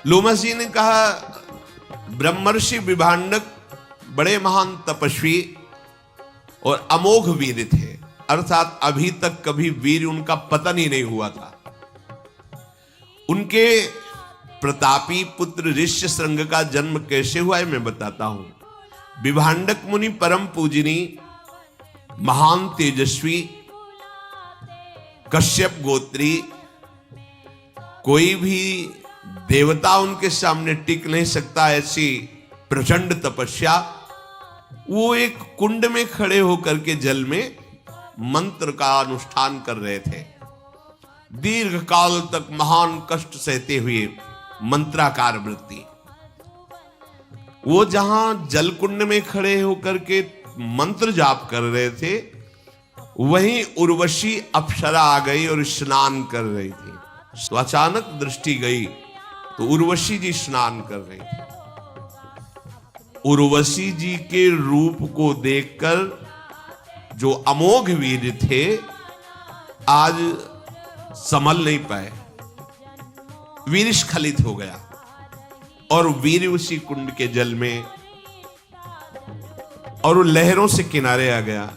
लोमस जी ने कहा, ब्रह्मर्षि विभांडक बड़े महान तपस्वी और अमोघ वीर थे, अर्थात अभी तक कभी वीर उनका पतन ही नहीं हुआ था। उनके प्रतापी पुत्र ऋष्यशृंग का जन्म कैसे हुआ है मैं बताता हूं। विभांडक मुनि परम पूजनी, महान तेजस्वी, कश्यप गोत्री, कोई भी देवता उनके सामने टिक नहीं सकता, ऐसी प्रचंड तपस्या। वो एक कुंड में खड़े होकर के जल में मंत्र का अनुष्ठान कर रहे थे। दीर्घ काल तक महान कष्ट सहते हुए मंत्राकार वृत्ति। वो जहां जल कुंड में खड़े होकर के मंत्र जाप कर रहे थे, वहीं उर्वशी अप्सरा आ गई और स्नान कर रही थी। तो अचानक दृष्टि गई तो उर्वशी जी स्नान कर रही थी। उर्वशी जी के रूप को देखकर जो अमोघ वीर थे आज संभल नहीं पाए, वीर स्खलित हो गया और वीर उसी कुंड के जल में और लहरों से किनारे आ गया।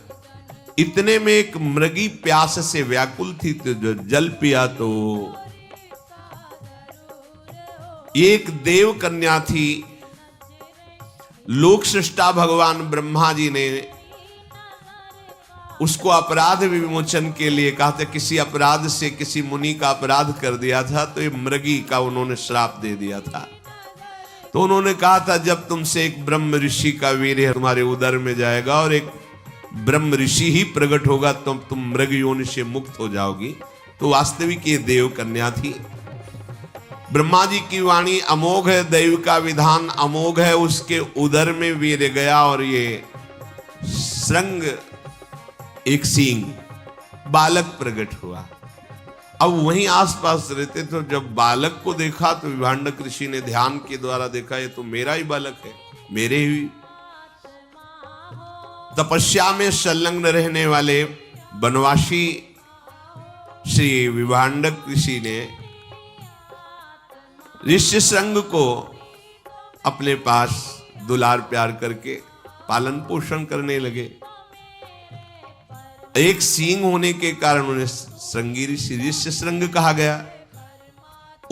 इतने में एक मृगी प्यास से व्याकुल थी तो जो जल पिया तो एक देव कन्या थी। लोक सृष्टा भगवान ब्रह्मा जी ने उसको अपराध विमोचन के लिए कहा था, किसी अपराध से किसी मुनि का अपराध कर दिया था तो ये मृगी का उन्होंने श्राप दे दिया था। तो उन्होंने कहा था, जब तुमसे एक ब्रह्म ऋषि का वीर्य तुम्हारे उदर में जाएगा और एक ब्रह्म ऋषि ही प्रकट होगा तो तुम मृग योनि से मुक्त हो जाओगी। तो वास्तविक ये देव कन्या थी। ब्रह्मा जी की वाणी अमोघ है, दैव का विधान अमोघ है। उसके उदर में वीर्य गया और ये श्रृंग एक सींग बालक प्रकट हुआ। अब वहीं आसपास रहते तो जब बालक को देखा तो विभांडक ऋषि ने ध्यान के द्वारा देखा, ये तो मेरा ही बालक है, मेरे ही। तपस्या में संलग्न रहने वाले बनवासी श्री विभांडक ऋषि ने ऋष्यशृंग को अपने पास दुलार प्यार करके पालन पोषण करने लगे। एक सींग होने के कारण उन्हें श्रृंगी ऋषि ऋष्यशृंग कहा गया।